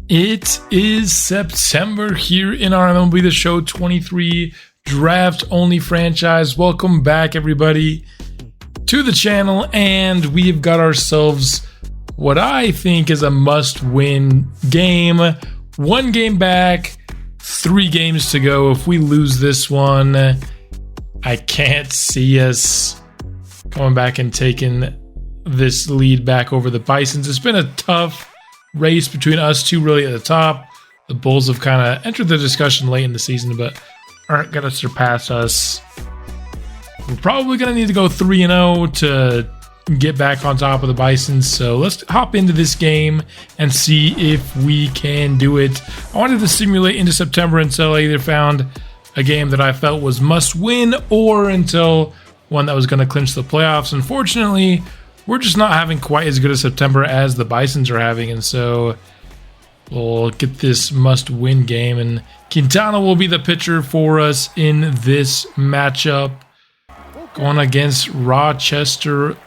It is September here in our MLB the Show 23 draft only franchise. Welcome back, everybody, to the channel, and we've got ourselves what I think is a must-win game. 1 game back, 3 games to go. If we lose this one, I can't see us coming back and taking this lead back over the Bisons. It's been a tough race between us two really at the top. The Bulls have kind of entered the discussion late in the season, but aren't going to surpass us. We're probably going to need to go 3-0 to get back on top of the Bisons. So let's hop into this game and see if we can do it. I wanted to simulate into September until I either found a game that I felt was must win or until one that was going to clinch the playoffs. Unfortunately, we're just not having quite as good a September as the Bisons are having, and so we'll get this must-win game, and Quintana will be the pitcher for us in this matchup, going against Rochester,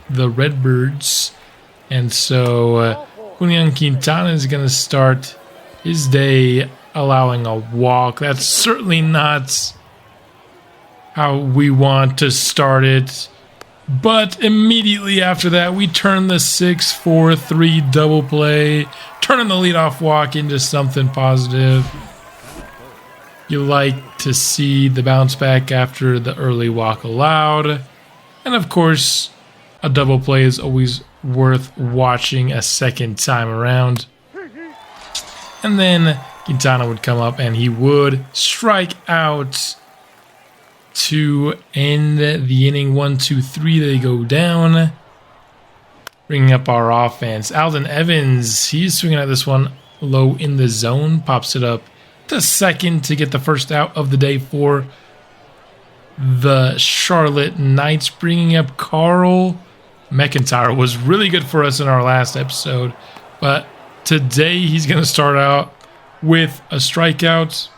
the Redbirds. And so Julian Quintana is going to start his day allowing a walk. That's certainly not how we want to start it. But immediately after that, we turn the 6-4-3 double play, turning the leadoff walk into something positive. You like to see the bounce back after the early walk allowed. And of course, a double play is always worth watching a second time around. And then Quintana would come up and he would strike out to end the inning. 1-2-3, they go down. Bringing up our offense, Alden Evans, he's swinging at this one low in the zone, pops it up to second to get the first out of the day for the Charlotte Knights. Bringing up Carl McIntyre was really good for us in our last episode, but today he's going to start out with a strikeout.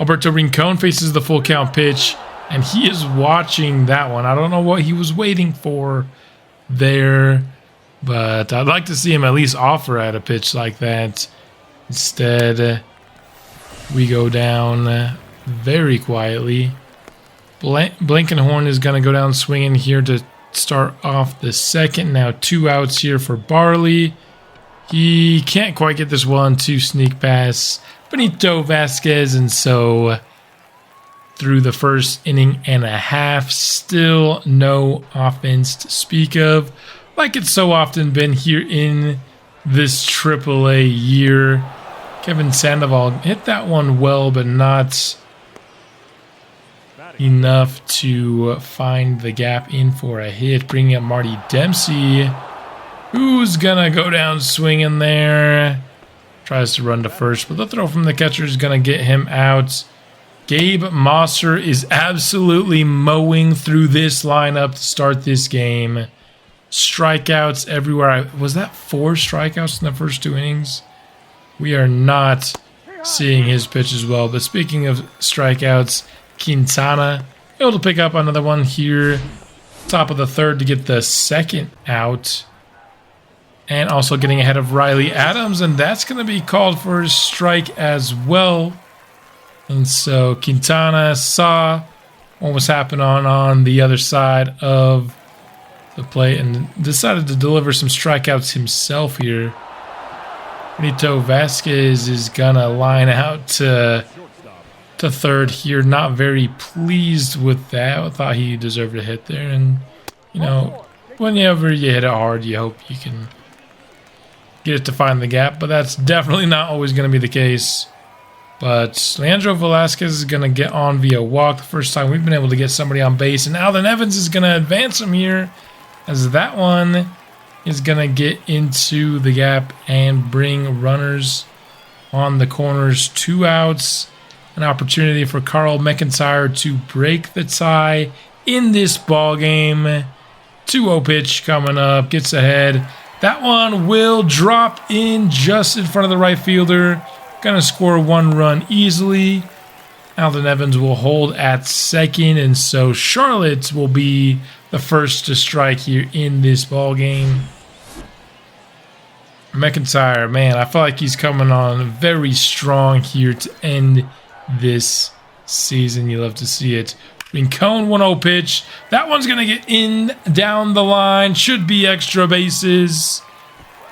Alberto Rincon faces the full count pitch, and he is watching that one. I don't know what he was waiting for there, but I'd like to see him at least offer at a pitch like that. Instead, we go down very quietly. Blankenhorn is going to go down swinging here to start off the second. Now 2 outs here for Barley. He can't quite get this one to sneak past Benito Vasquez, and so through the first inning and a half, still no offense to speak of, like it's so often been here in this AAA year. Kevin Sandoval hit that one well, but not enough to find the gap in for a hit. Bringing up Marty Dempsey, who's gonna go down swinging there. Tries to run to first, but the throw from the catcher is going to get him out. Gabe Mosser is absolutely mowing through this lineup to start this game. Strikeouts everywhere. Was that 4 strikeouts in the first 2 innings? We are not seeing his pitch as well. But speaking of strikeouts, Quintana able to pick up another one here. Top of the third to get the second out. And also getting ahead of Riley Adams, and that's going to be called for a strike as well. And so Quintana saw what was happening on the other side of the plate and decided to deliver some strikeouts himself here. Benito Vasquez is going to line out to third here. Not very pleased with that. I thought he deserved a hit there. And, you know, whenever you hit it hard, you hope you can get it to find the gap, but that's definitely not always going to be the case. But Leandro Velasquez is going to get on via walk. The first time we've been able to get somebody on base, and Alden Evans is going to advance him here, as that one is going to get into the gap and bring runners on the corners. 2 outs, an opportunity for Carl McIntyre to break the tie in this ball game. 2-0 pitch coming up, gets ahead. That one will drop in just in front of the right fielder. Gonna score 1 run easily. Alden Evans will hold at second, and so Charlotte will be the first to strike here in this ball game. McIntyre, man, I feel like he's coming on very strong here to end this season. You love to see it. Rincon 1-0 pitch. That one's going to get in down the line. Should be extra bases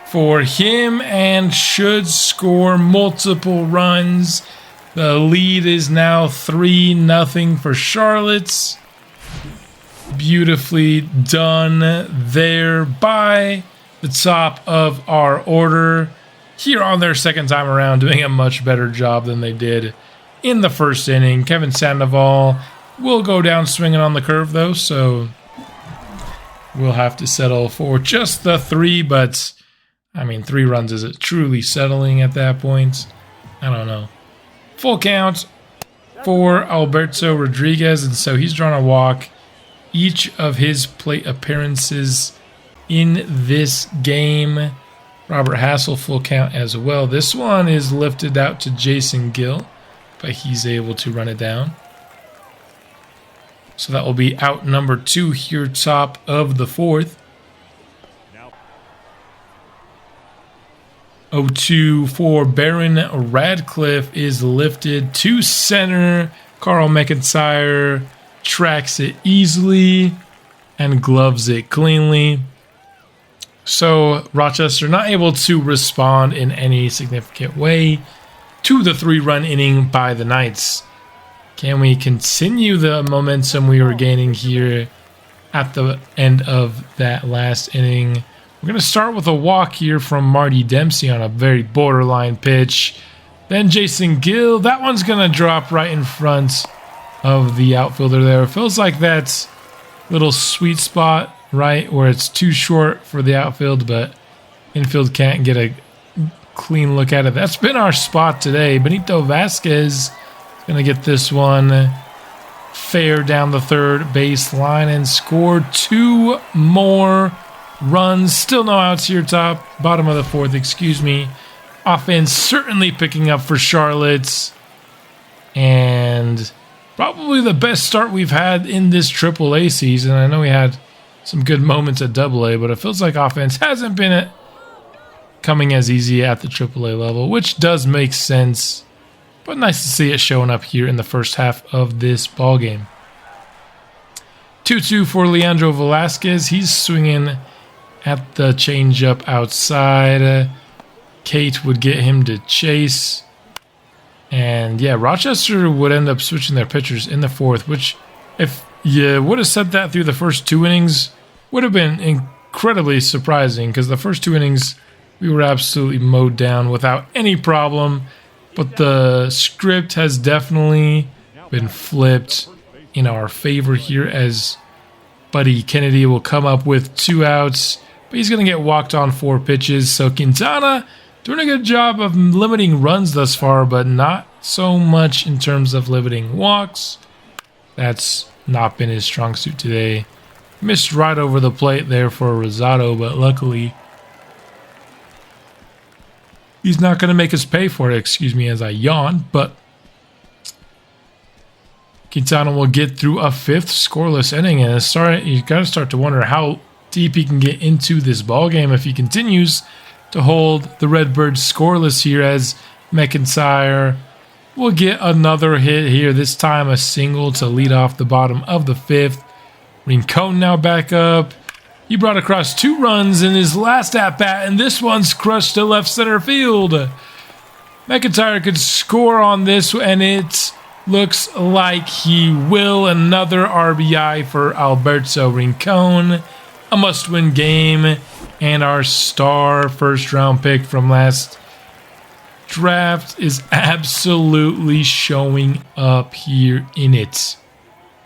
for him and should score multiple runs. The lead is now 3-0 for Charlotte. Beautifully done there by the top of our order. Here on their second time around, doing a much better job than they did in the first inning. Kevin Sandoval will go down swinging on the curve, though, so we'll have to settle for just the 3, but, I mean, 3 runs, is it truly settling at that point? I don't know. Full count for Alberto Rodriguez, and so he's drawn a walk each of his plate appearances in this game. Robert Hassel, full count as well. This one is lifted out to Jason Gill, but he's able to run it down. So that will be out number 2 here, top of the 4th. 0-2 for Baron Radcliffe is lifted to center. Carl McIntyre tracks it easily and gloves it cleanly. So Rochester not able to respond in any significant way to the 3-run inning by the Knights. Can we continue the momentum we were gaining here at the end of that last inning? We're going to start with a walk here from Marty Dempsey on a very borderline pitch. Then Jason Gill. That one's going to drop right in front of the outfielder there. It feels like that's a little sweet spot, right, where it's too short for the outfield, but infield can't get a clean look at it. That's been our spot today. Benito Vasquez going to get this one fair down the third base line and score 2 more runs. Still no outs here, bottom of the 4th, excuse me. Offense certainly picking up for Charlotte. And probably the best start we've had in this AAA season. I know we had some good moments at AA, but it feels like offense hasn't been coming as easy at the AAA level, which does make sense. But nice to see it showing up here in the first half of this ballgame. 2-2 for Leandro Velasquez. He's swinging at the changeup outside. Kate would get him to chase. And yeah, Rochester would end up switching their pitchers in the 4th, which if you would have said that through the first 2 innings, would have been incredibly surprising because the first 2 innings we were absolutely mowed down without any problem. But the script has definitely been flipped in our favor here as Buddy Kennedy will come up with 2 outs. But he's going to get walked on 4 pitches. So Quintana doing a good job of limiting runs thus far, but not so much in terms of limiting walks. That's not been his strong suit today. Missed right over the plate there for Rosado, but luckily he's not going to make us pay for it, excuse me as I yawn, but Quintana will get through a 5th scoreless inning, and you got to start to wonder how deep he can get into this ball game if he continues to hold the Redbirds scoreless here, as McIntyre will get another hit here, this time a single to lead off the bottom of the 5th. Rincon now back up. He brought across 2 runs in his last at-bat, and this one's crushed to left center field. McIntyre could score on this, and it looks like he will. Another RBI for Alberto Rincon. A must-win game, and our star first-round pick from last draft is absolutely showing up here in it.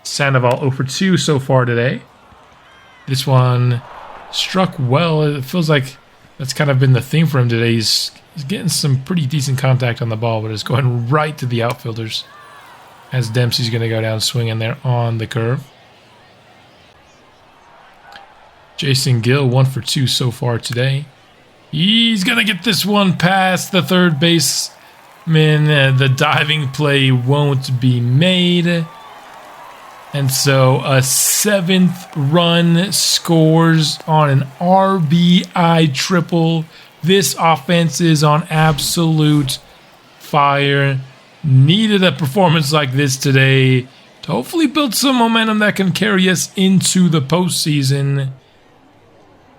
Sandoval 0 for 2 so far today. This one struck well. It feels like that's kind of been the theme for him today. He's getting some pretty decent contact on the ball, but it's going right to the outfielders as Dempsey's going to go down swinging there on the curve. Jason Gill 1 for 2 so far today. He's going to get this one past the third baseman. The diving play won't be made. And so a 7th run scores on an RBI triple This offense is on absolute fire. Needed a performance like this today to hopefully build some momentum that can carry us into the postseason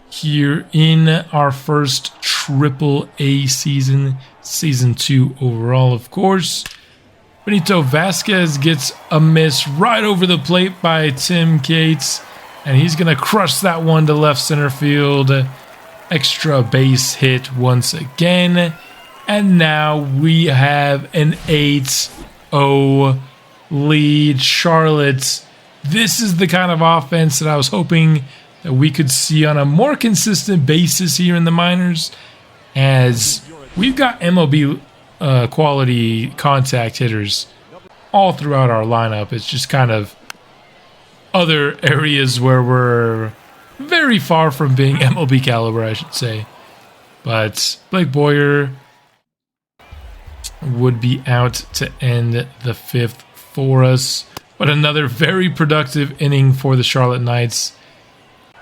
here in our first AAA season, season 2 overall, of course. Benito Vasquez gets a miss right over the plate by Tim Cates, and he's going to crush that one to left center field. Extra base hit once again. And now we have an 8-0 lead. Charlotte, this is the kind of offense that I was hoping that we could see on a more consistent basis here in the minors, as we've got MLB quality contact hitters all throughout our lineup. It's just kind of other areas where we're very far from being MLB caliber, I should say. But Blake Boyer would be out to end the 5th for us. But another very productive inning for the Charlotte Knights.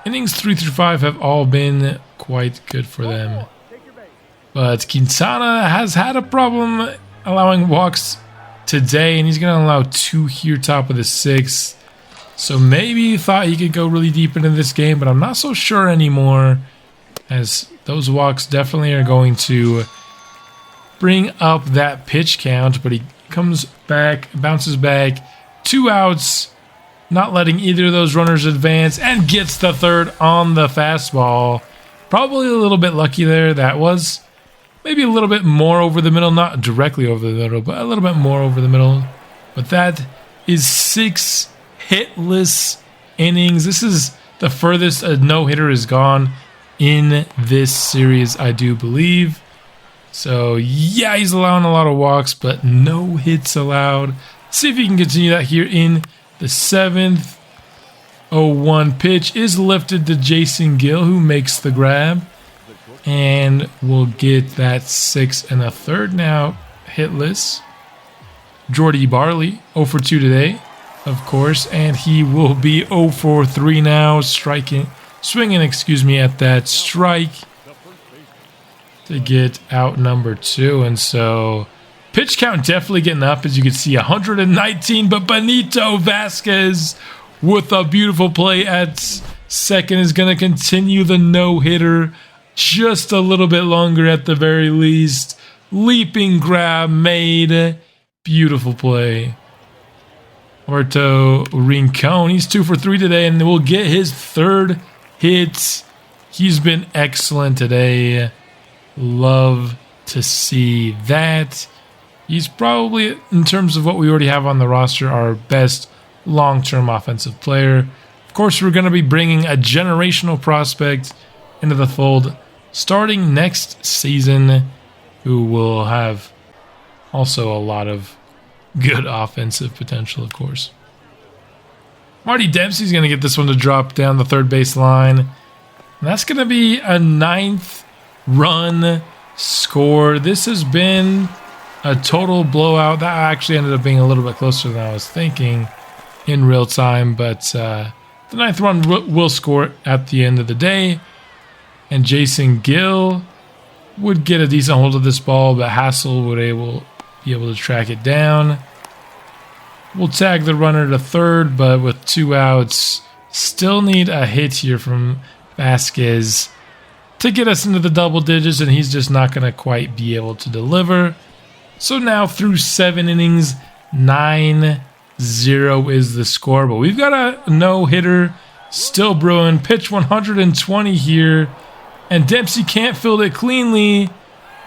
Innings 3 through 5 have all been quite good for them. But Quintana has had a problem allowing walks today, and he's going to allow 2 here, top of the 6th. So maybe he thought he could go really deep into this game, but I'm not so sure anymore, as those walks definitely are going to bring up that pitch count. But he comes back, bounces back, 2 outs, not letting either of those runners advance, and gets the 3rd on the fastball. Probably a little bit lucky there. That was maybe a little bit more over the middle, not directly over the middle, but a little bit more over the middle. But that is 6 hitless innings. This is the furthest a no-hitter has gone in this series, I do believe. So yeah, he's allowing a lot of walks, but no hits allowed. See if he can continue that here in the 7th. 0-1 pitch is lifted to Jason Gill, who makes the grab, and we'll get that 6 1/3 now hitless. Jordy Barley 0 for 2 today, of course, and he will be 0 for 3 now, swinging at that strike to get out number 2. And so pitch count definitely getting up, as you can see, 119. But Benito Vasquez with a beautiful play at second is going to continue the no-hitter just a little bit longer at the very least. Leaping grab made. Beautiful play. Alberto Rincon, he's 2 for 3 today, and will get his 3rd hit. He's been excellent today. Love to see that. He's probably, in terms of what we already have on the roster, our best long-term offensive player. Of course, we're going to be bringing a generational prospect into the fold starting next season, who will have also a lot of good offensive potential, of course. Marty Dempsey's going to get this one to drop down the 3rd base line. And that's going to be a 9th run score. This has been a total blowout. That actually ended up being a little bit closer than I was thinking in real time. But the 9th run will score at the end of the day. And Jason Gill would get a decent hold of this ball, but Hassel would be able to track it down. We'll tag the runner to 3rd, but with 2 outs, still need a hit here from Vasquez to get us into the double digits, and he's just not going to quite be able to deliver. So now through 7 innings, 9-0 is the score, but we've got a no-hitter still brewing. Pitch 120 here, and Dempsey can't field it cleanly,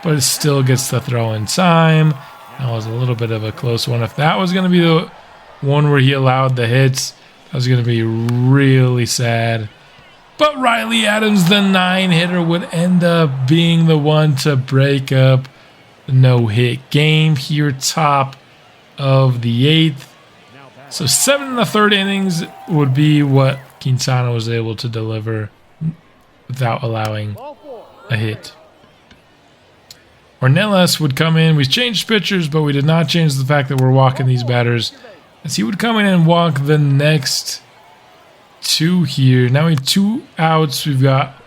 but it still gets the throw in time. That was a little bit of a close one. If that was going to be the one where he allowed the hits, that was going to be really sad. But Riley Adams, the 9-hitter, would end up being the one to break up the no-hit game here, top of the 8th. So 7 1/3 innings would be what Quintana was able to deliver without allowing a hit. Ornelas would come in. We changed pitchers, but we did not change the fact that we're walking these batters, as he would come in and walk the next 2 here. Now we have 2 outs. We've got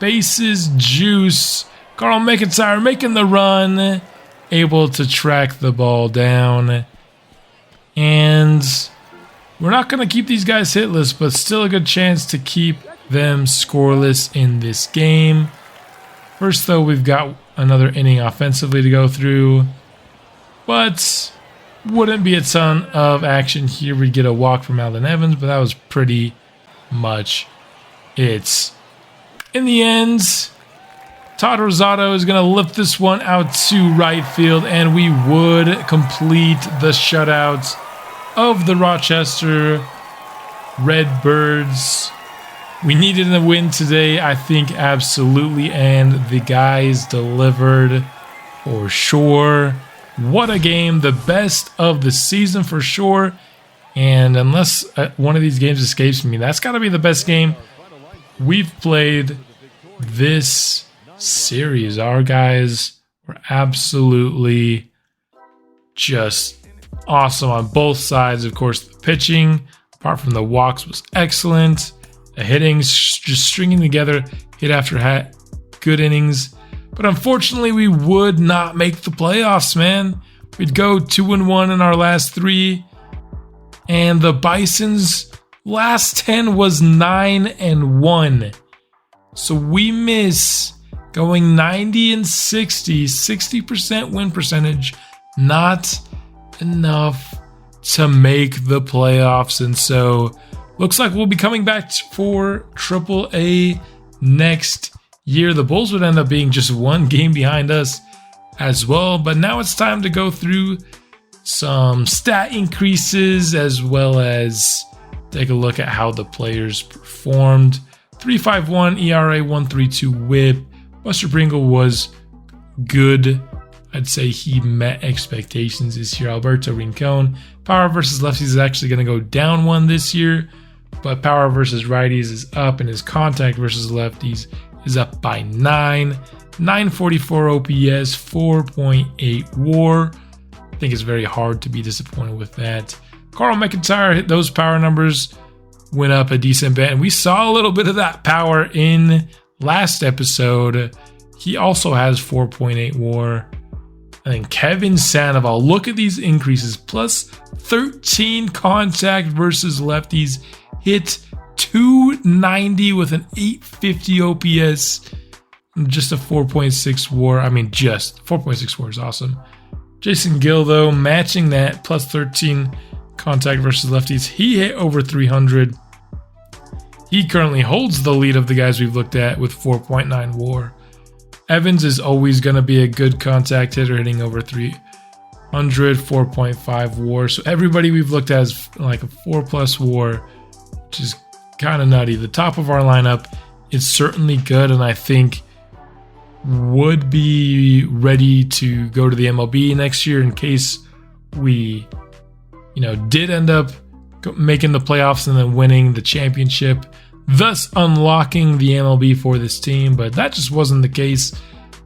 bases, juice, Carl McIntyre making the run, able to track the ball down. And we're not going to keep these guys hitless, but still a good chance to keep them scoreless in this game. First, though, we've got another inning offensively to go through, but wouldn't be a ton of action here. We'd get a walk from Alden Evans, but that was pretty much it. In the end, Todd Rosado is going to lift this one out to right field, and we would complete the shutout of the Rochester Redbirds. We needed a win today, I think, absolutely, and the guys delivered for sure. What a game, the best of the season for sure. And unless one of these games escapes me, that's got to be the best game we've played this series. Our guys were absolutely just awesome on both sides. Of course, the pitching, apart from the walks, was excellent. The hitting, just stringing together hit after hit, good innings. But unfortunately, we would not make the playoffs, man. We'd go 2-1 in our last 3. And the Bison's last 10 was 9-1. So we miss going 90 and 60, 60% win percentage. Not enough to make the playoffs. And so looks like we'll be coming back for AAA next year. The Bulls would end up being just one game behind us as well. But now it's time to go through some stat increases as well as take a look at how the players performed. 3.51 ERA, 1.32 WHIP. Buster Pringle was good. I'd say he met expectations this year. Alberto Rincon. Power versus lefties is actually going to go down 1 this year, but power versus righties is up, and his contact versus lefties is up by 9. 944 OPS, 4.8 WAR. I think it's very hard to be disappointed with that. Carl McIntyre hit those power numbers, went up a decent bit, and we saw a little bit of that power in last episode. He also has 4.8 WAR. And then Kevin Sandoval, look at these increases. Plus 13 contact versus lefties. Hit 290 with an 850 OPS. And just a 4.6 WAR. I mean, just 4.6 WAR is awesome. Jason Gill, though, matching that. Plus 13 contact versus lefties. He hit over 300. He currently holds the lead of the guys we've looked at with 4.9 WAR. Evans is always going to be a good contact hitter, hitting over 300, 4.5 WAR. So everybody we've looked at is like a 4+ WAR, which is kind of nutty. The top of our lineup is certainly good, and I think would be ready to go to the MLB next year in case we, did end up making the playoffs and then winning the championship, thus unlocking the MLB for this team. But that just wasn't the case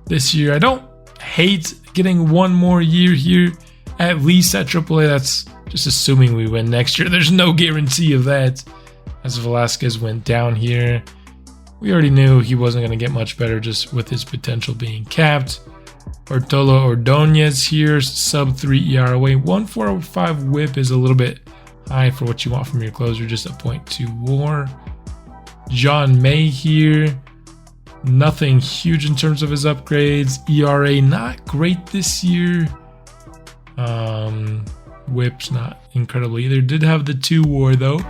this year. I don't hate getting one more year here, at least at AAA. That's just assuming we win next year. There's no guarantee of that, as Velasquez went down here. We already knew he wasn't going to get much better just with his potential being capped. Bartolo Ordonez here, sub 3 ERA. 1.45 WHIP is a little bit high for what you want from your closer, just a 0.2 WAR. John May here, nothing huge in terms of his upgrades. ERA not great this year. WHIP's not incredible either. Did have the 2 WAR though.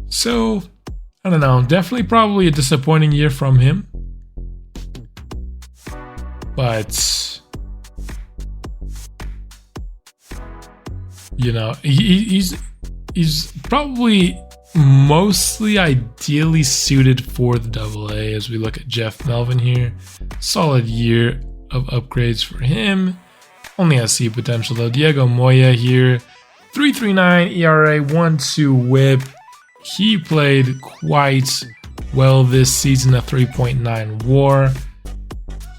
So, I don't know. Definitely probably a disappointing year from him. But, he's probably mostly ideally suited for the AA as we look at Jeff Melvin here. Solid year of upgrades for him. Only has C potential though. Diego Moya here. 3.39 ERA, 1.2 WHIP. He played quite well this season, a 3.9 WAR.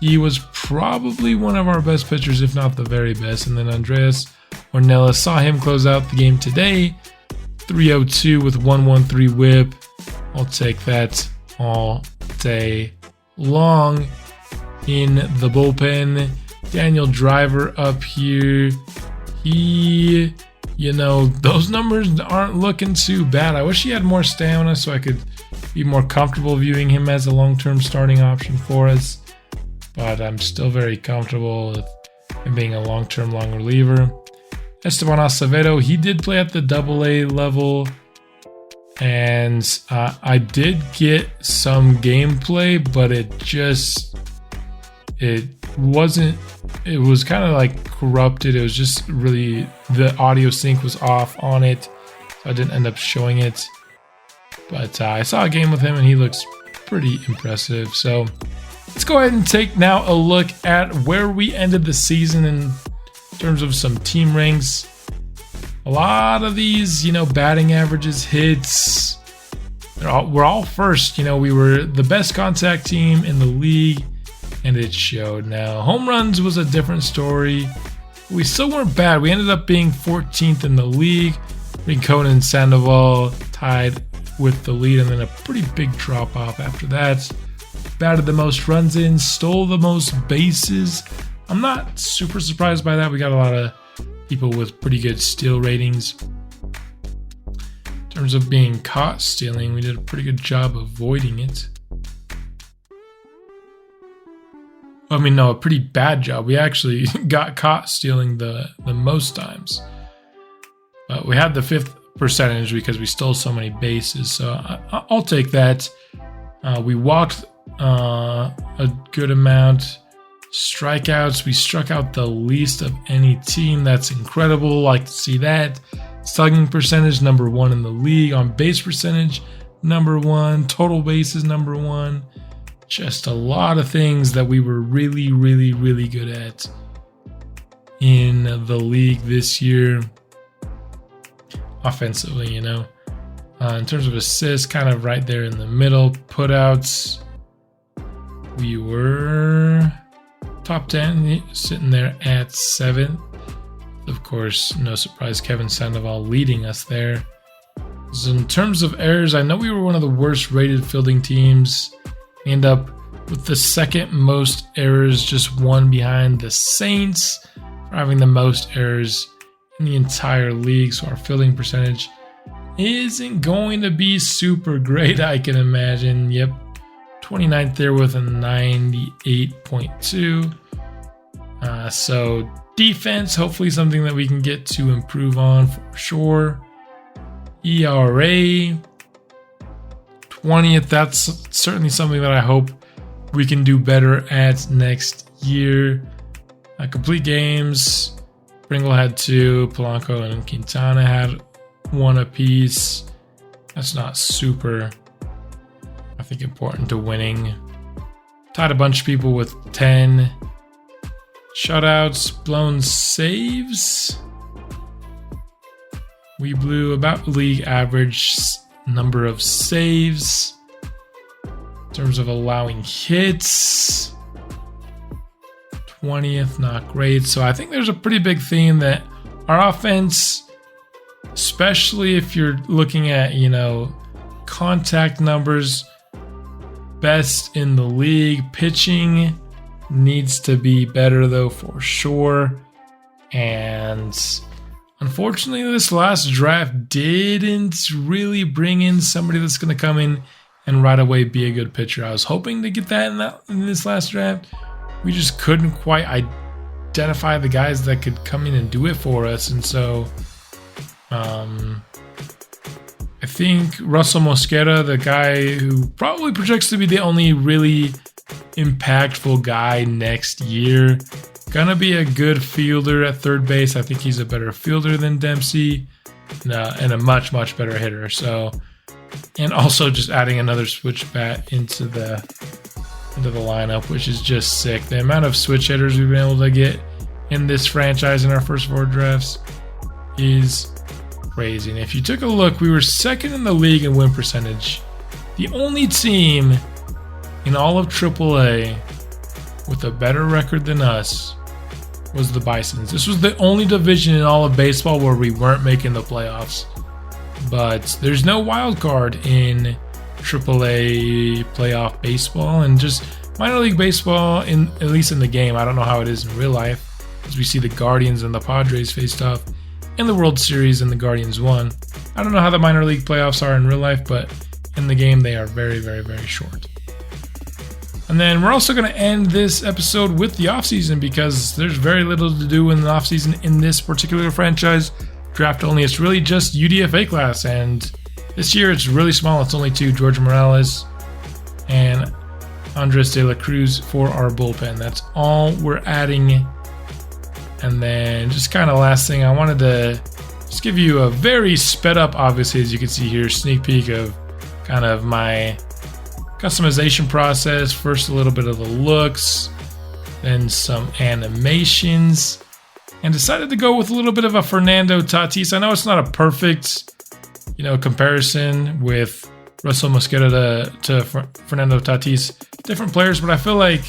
He was probably one of our best pitchers, if not the very best. And then Andreas Ornelas, saw him close out the game today. 3.02 with 1.13 WHIP. I'll take that all day long in the bullpen. Daniel Driver up here. Those numbers aren't looking too bad. I wish he had more stamina so I could be more comfortable viewing him as a long-term starting option for us. But I'm still very comfortable with him being a long-term long reliever. Esteban Acevedo, he did play at the AA level. And I did get some gameplay, but it was kind of like corrupted. It was just really, the audio sync was off on it, so I didn't end up showing it. But I saw a game with him and he looks pretty impressive. So let's go ahead and take now a look at where we ended the season in terms of some team ranks. A lot of these, batting averages, hits, we're all first. We were the best contact team in the league, and it showed. Now, home runs was a different story. We still weren't bad. We ended up being 14th in the league. Rincon and Sandoval tied with the lead, and then a pretty big drop off after that. Batted the most runs in, stole the most bases. I'm not super surprised by that. We got a lot of people with pretty good steal ratings. In terms of being caught stealing, we did a pretty good job avoiding it. I mean, no, a pretty bad job. We actually got caught stealing the most times. But we had the 5th percentage because we stole so many bases, so I'll take that. We walked a good amount. Strikeouts, we struck out the least of any team. That's incredible. Like to see that. Slugging percentage, number 1 in the league. On base percentage, number 1. Total bases, number 1. Just a lot of things that we were really, really, really good at in the league this year. Offensively, in terms of assists, kind of right there in the middle. Putouts, we were top 10, sitting there at 7th. Of course, no surprise, Kevin Sandoval leading us there. So in terms of errors, I know we were one of the worst rated fielding teams. We end up with the 2nd most errors, just 1 behind the Saints for having the most errors in the entire league. So our fielding percentage isn't going to be super great, I can imagine. Yep. 29th there with a 98.2. So defense, hopefully something that we can get to improve on for sure. ERA, 20th. That's certainly something that I hope we can do better at next year. Complete games, Pringle had 2, Polanco and Quintana had 1 apiece. That's not super, I think, important to winning. Tied a bunch of people with 10. Shutouts, blown saves. We blew about league average number of saves. In terms of allowing hits, 20th, not great. So I think there's a pretty big theme that our offense, especially if you're looking at, contact numbers, best in the league. Pitching needs to be better though, for sure. And unfortunately, this last draft didn't really bring in somebody that's going to come in and right away be a good pitcher. I was hoping to get that in this last draft. We just couldn't quite identify the guys that could come in and do it for us. And so I think Russell Mosquera, the guy who probably projects to be the only really impactful guy next year, gonna be a good fielder at third base. I think he's a better fielder than Dempsey and a much, much better hitter. So, and also just adding another switch bat into the lineup, which is just sick. The amount of switch hitters we've been able to get in this franchise in our first 4 drafts is crazy. And if you took a look, we were 2nd in the league in win percentage. The only team in all of AAA with a better record than us was the Bisons. This was the only division in all of baseball where we weren't making the playoffs. But there's no wild card in AAA playoff baseball, and just minor league baseball, at least in the game. I don't know how it is in real life, as we see the Guardians and the Padres faced off in the World Series and the Guardians won. I don't know how the minor league playoffs are in real life, but in the game they are very, very, very short. And then we're also going to end this episode with the offseason, because there's very little to do in the offseason in this particular franchise. Draft only. It's really just UDFA class, and this year it's really small. It's only 2, George Morales and Andres de la Cruz for our bullpen. That's all we're adding. And then just kind of last thing, I wanted to just give you a very sped up, obviously, as you can see here, sneak peek of kind of my customization process. First, a little bit of the looks, then some animations, and decided to go with a little bit of a Fernando Tatis. I know it's not a perfect, comparison with Russell Mosquera to Fernando Tatis. Different players, but I feel like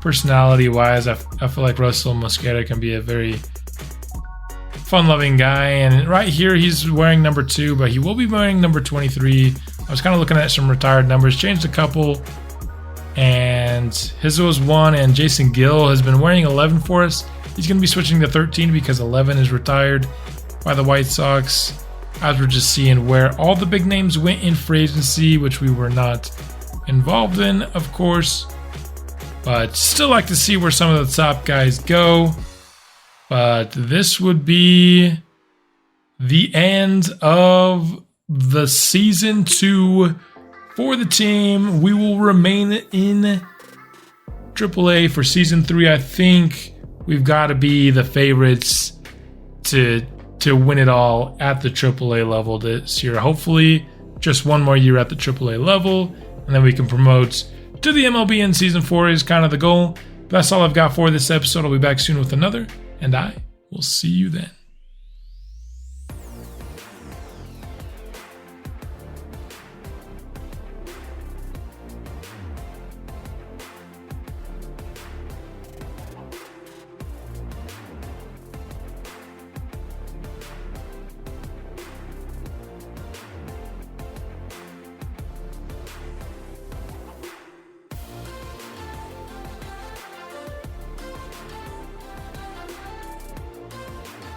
personality-wise, I feel like Russell Mosquera can be a very fun-loving guy. And right here, he's wearing number 2, but he will be wearing number 23. I was kind of looking at some retired numbers, changed a couple, and his was 1, and Jason Gill has been wearing 11 for us. He's going to be switching to 13 because 11 is retired by the White Sox. As we're just seeing where all the big names went in free agency, which we were not involved in, of course. But still like to see where some of the top guys go. But this would be the end of the season 2 for the team. We will remain in AAA for season 3. I think we've got to be the favorites to win it all at the AAA level this year. Hopefully, just one more year at the AAA level, and then we can promote to the MLB in season 4 is kind of the goal. That's all I've got for this episode. I'll be back soon with another, and I will see you then.